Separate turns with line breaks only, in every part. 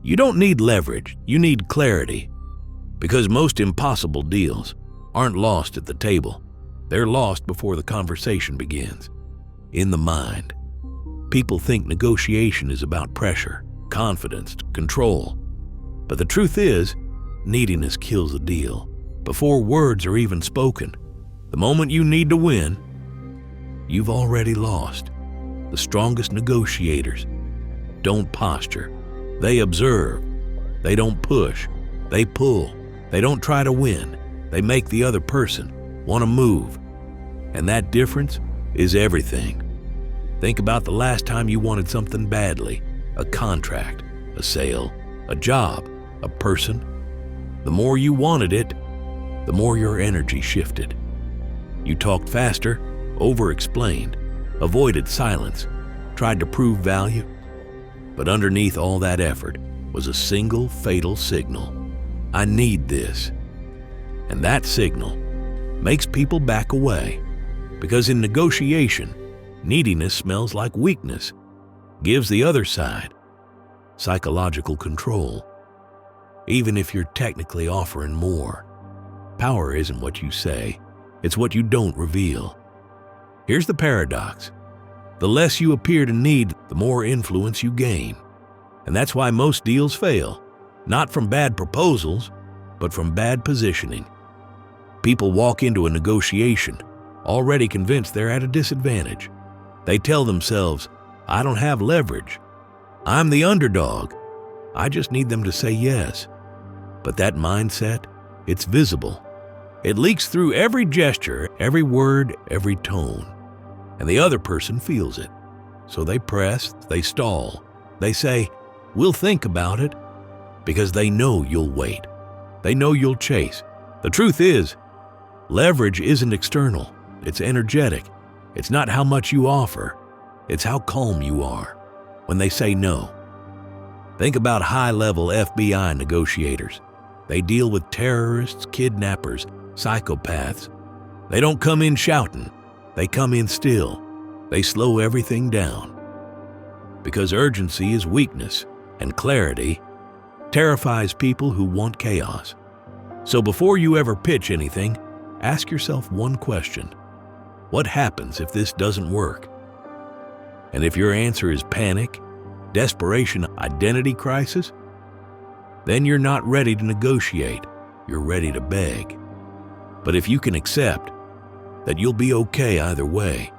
You don't need leverage, you need clarity. Because most impossible deals aren't lost at the table. They're lost before the conversation begins. In the mind. People think negotiation is about pressure, confidence, control. But the truth is, neediness kills a deal before words are even spoken. The moment you need to win, you've already lost. The strongest negotiators don't posture. They observe. They don't push. They pull. They don't try to win. They make the other person want to move. And that difference is everything. Think about the last time you wanted something badly. A contract, a sale, a job, a person. The more you wanted it, the more your energy shifted. You talked faster, over-explained, avoided silence, tried to prove value. But underneath all that effort was a single fatal signal. I need this. And that signal makes people back away. Because in negotiation, neediness smells like weakness, gives the other side psychological control. Even if you're technically offering more, power isn't what you say, it's what you don't reveal. Here's the paradox. The less you appear to need, the more influence you gain. And that's why most deals fail, not from bad proposals, but from bad positioning. People walk into a negotiation already convinced they're at a disadvantage. They tell themselves, I don't have leverage. I'm the underdog. I just need them to say yes. But that mindset, it's visible. It leaks through every gesture, every word, every tone. And the other person feels it. So they press, they stall. They say, we'll think about it, because they know you'll wait. They know you'll chase. The truth is, leverage isn't external. It's energetic. It's not how much you offer. It's how calm you are when they say no. Think about high-level FBI negotiators. They deal with terrorists, kidnappers, psychopaths. They don't come in shouting. They come in still. They slow everything down. Because urgency is weakness, and clarity terrifies people who want chaos. So before you ever pitch anything, ask yourself one question. What happens if this doesn't work? And if your answer is panic, desperation, identity crisis, then you're not ready to negotiate. You're ready to beg. But if you can accept that you'll be okay either way,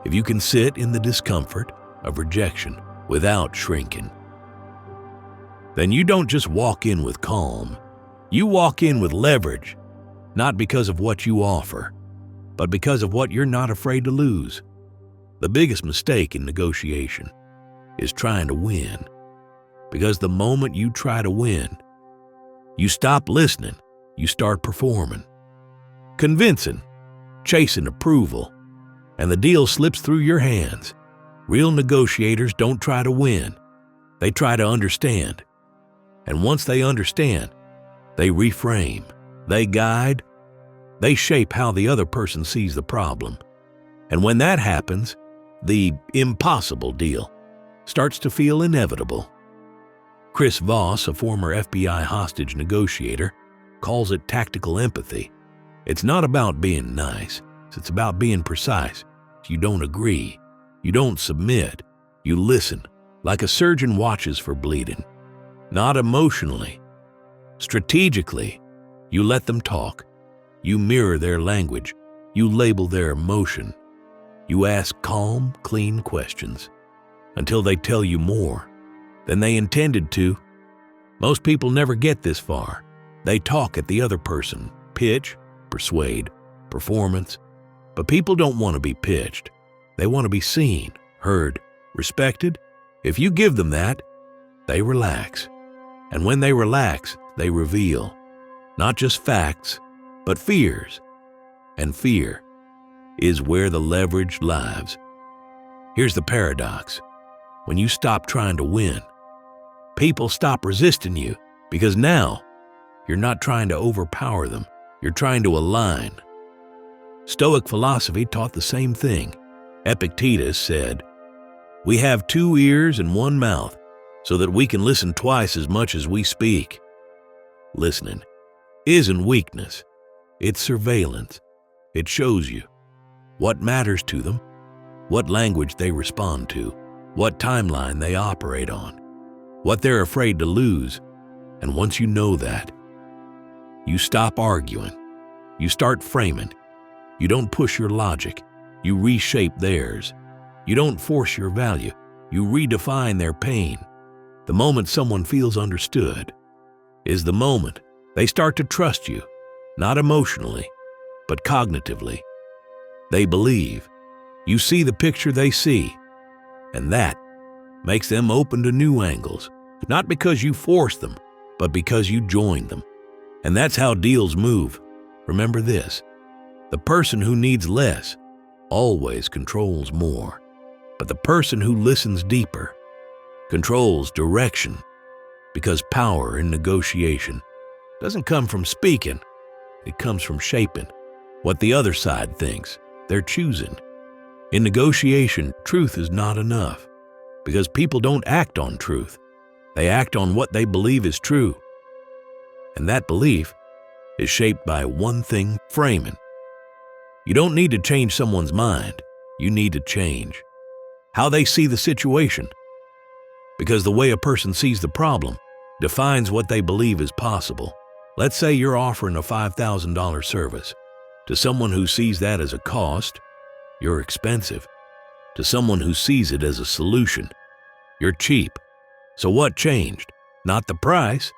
if you can sit in the discomfort of rejection without shrinking, then you don't just walk in with calm. You walk in with leverage, not because of what you offer, but because of what you're not afraid to lose. The biggest mistake in negotiation is trying to win. Because the moment you try to win, you stop listening, you start performing, convincing, chasing approval, and the deal slips through your hands. Real negotiators don't try to win, they try to understand. And once they understand, they reframe, they guide, they shape how the other person sees the problem. And when that happens, the impossible deal starts to feel inevitable. Voss, a former FBI hostage negotiator, calls it tactical empathy. It's not about being nice, it's about being precise. You don't agree, you don't submit, you listen, like a surgeon watches for bleeding. Not emotionally. Strategically, you let them talk. You mirror their language. You label their emotion. You ask calm, clean questions until they tell you more than they intended to. Most people never get this far. They talk at the other person, pitch, persuade, performance. But people don't want to be pitched. They want to be seen, heard, respected. If you give them that, they relax. And when they relax, they reveal not just facts, but fears. And fear is where the leverage lies. Here's the paradox. When you stop trying to win, people stop resisting you, because now you're not trying to overpower them, you're trying to align. Stoic philosophy taught the same thing. Epictetus said, "We have 2 ears and 1 mouth, so that we can listen twice as much as we speak. Listening isn't weakness, it's surveillance. It shows you what matters to them, what language they respond to, what timeline they operate on, what they're afraid to lose. And once you know that, you stop arguing, you start framing. You don't push your logic, you reshape theirs. You don't force your value, you redefine their pain. The moment someone feels understood is the moment they start to trust you, not emotionally, but cognitively. They believe. You see the picture they see, and that makes them open to new angles, not because you force them, but because you join them. And that's how deals move. Remember this: the person who needs less always controls more, but the person who listens deeper controls direction, because power in negotiation doesn't come from speaking, it comes from shaping what the other side thinks they're choosing. In negotiation, truth is not enough, because people don't act on truth. They act on what they believe is true. And that belief is shaped by one thing: framing. You don't need to change someone's mind. You need to change how they see the situation, because the way a person sees the problem defines what they believe is possible. Let's say you're offering a $5,000 service. To someone who sees that as a cost, you're expensive. To someone who sees it as a solution, you're cheap. So what changed? Not the price,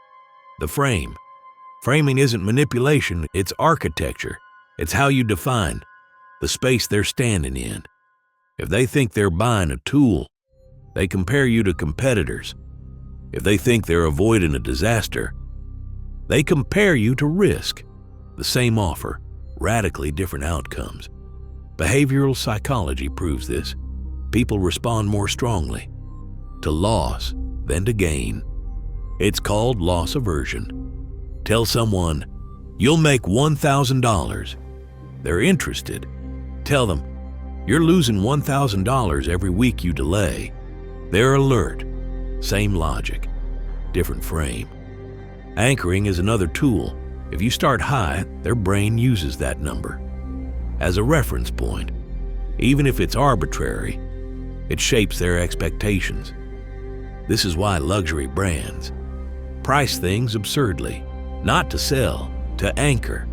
the frame. Framing isn't manipulation, it's architecture. It's how you define the space they're standing in. If they think they're buying a tool, they compare you to competitors. If they think they're avoiding a disaster, they compare you to risk. The same offer, radically different outcomes. Behavioral psychology proves this. People respond more strongly to loss than to gain. It's called loss aversion. Tell someone, "You'll make $1,000. They're interested. Tell them, "You're losing $1,000 every week you delay." They're alert. Same logic, different frame. Anchoring is another tool. If you start high, their brain uses that number as a reference point. Even if it's arbitrary, it shapes their expectations. This is why luxury brands price things absurdly, not to sell, to anchor.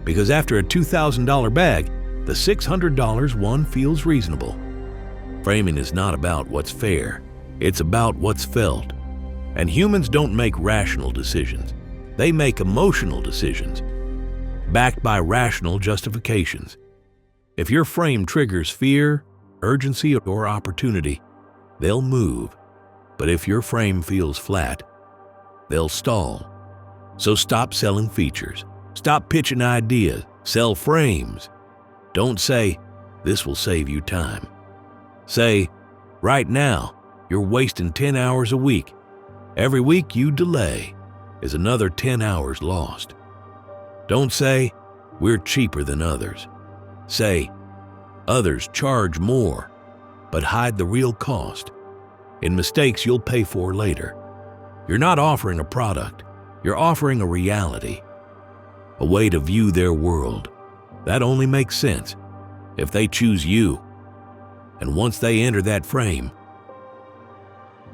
Because after a $2,000 bag, the $600 one feels reasonable. Framing is not about what's fair, it's about what's felt. And humans don't make rational decisions. They make emotional decisions, backed by rational justifications. If your frame triggers fear, urgency, or opportunity, they'll move. But if your frame feels flat, they'll stall. So stop selling features. Stop pitching ideas. Sell frames. Don't say, "This will save you time." Say, "Right now, you're wasting 10 hours a week. Every week you delay is another 10 hours lost." Don't say, "We're cheaper than others." Say, "Others charge more, but hide the real cost in mistakes you'll pay for later." You're not offering a product, you're offering a reality, a way to view their world. That only makes sense if they choose you. And once they enter that frame,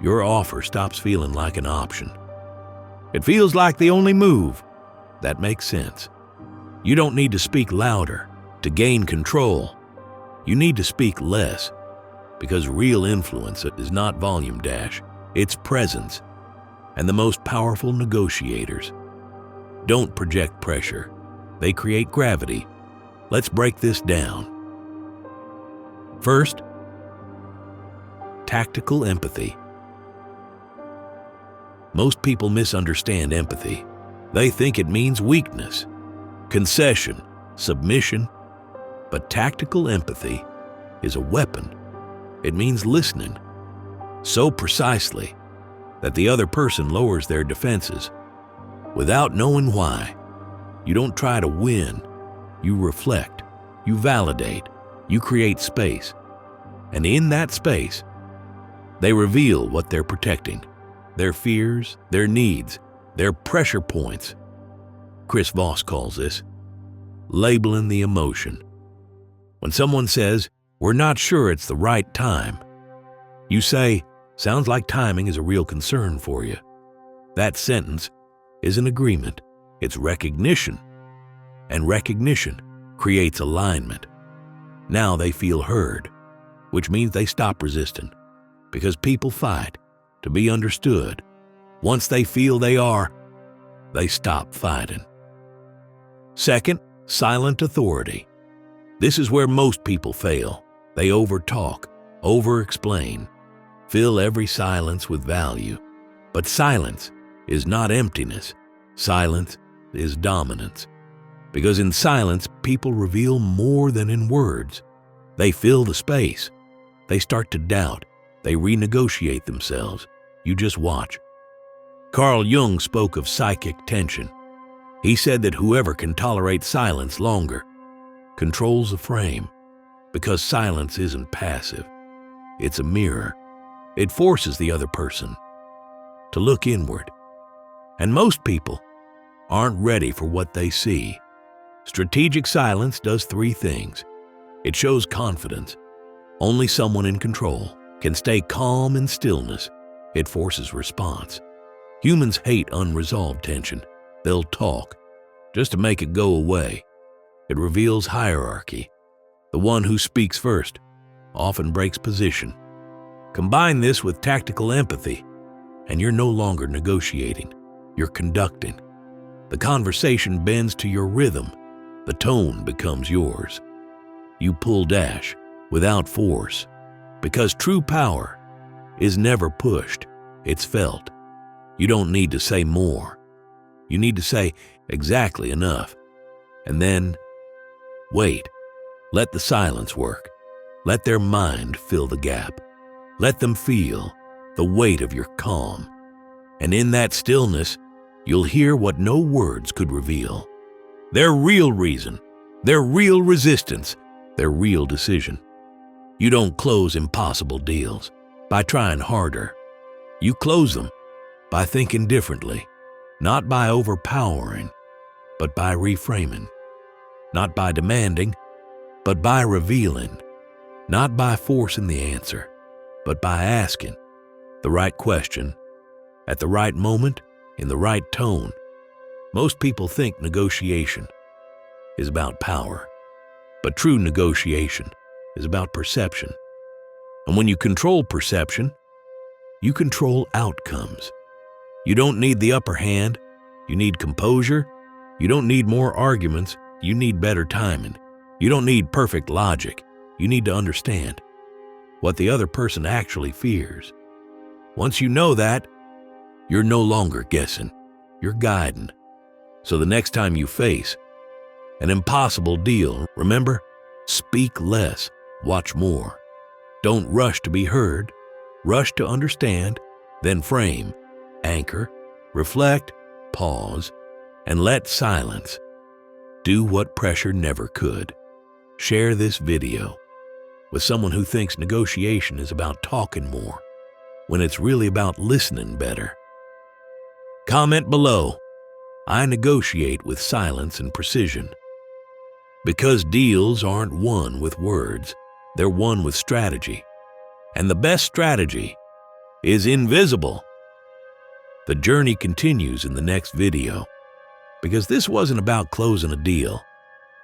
your offer stops feeling like an option. It feels like the only move. That makes sense. You don't need to speak louder to gain control. You need to speak less, because real influence is not volume dash, it's presence. And the most powerful negotiators don't project pressure, they create gravity. Let's break this down. First, tactical empathy. Most people misunderstand empathy. They think it means weakness, concession, submission. But tactical empathy is a weapon. It means listening so precisely that the other person lowers their defenses without knowing why. You don't try to win. You reflect, you validate, you create space. And in that space, they reveal what they're protecting. their fears, their needs, their pressure points. Voss calls this labeling the emotion. When someone says, "We're not sure it's the right time," you say, "Sounds like timing is a real concern for you." That sentence is an agreement. It's recognition. And recognition creates alignment. Now they feel heard, which means they stop resisting, because people fight to be understood. Once they feel they are, they stop fighting. Second, silent authority. This is where most people fail. They overtalk, over-explain, fill every silence with value. But silence is not emptiness. Silence is dominance. Because in silence, people reveal more than in words. They fill the space. They start to doubt. They renegotiate themselves. You just watch. Carl Jung spoke of psychic tension. He said that whoever can tolerate silence longer controls the frame, because silence isn't passive. It's a mirror. It forces the other person to look inward. And most people aren't ready for what they see. Strategic silence does three things. It shows confidence. Only someone in control can stay calm in stillness. It forces response. Humans hate unresolved tension. They'll talk just to make it go away. It reveals hierarchy. The one who speaks first often breaks position. Combine this with tactical empathy, and you're no longer negotiating. You're conducting. The conversation bends to your rhythm. The tone becomes yours. You pull dash without force, because true power is never pushed. It's felt. You don't need to say more. You need to say exactly enough. And then wait. Let the silence work. Let their mind fill the gap. Let them feel the weight of your calm. And in that stillness, you'll hear what no words could reveal. Their real reason, their real resistance, their real decision. You don't close impossible deals by trying harder. You close them by thinking differently, not by overpowering, but by reframing. Not by demanding, but by revealing. Not by forcing the answer, but by asking the right question at the right moment in the right tone. Most people think negotiation is about power, but true negotiation is about perception. And when you control perception, you control outcomes. You don't need the upper hand. You need composure. You don't need more arguments. You need better timing. You don't need perfect logic. You need to understand what the other person actually fears. Once you know that, you're no longer guessing. You're guiding. So the next time you face an impossible deal, remember, speak less, watch more. Don't rush to be heard. Rush to understand, then frame, anchor, reflect, pause, and let silence do what pressure never could. Share this video with someone who thinks negotiation is about talking more, when it's really about listening better. Comment below, "I negotiate with silence and precision." Because deals aren't won with words, they're won with strategy. And the best strategy is invisible. The journey continues in the next video, because this wasn't about closing a deal.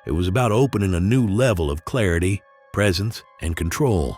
It was about opening a new level of clarity, presence, and control.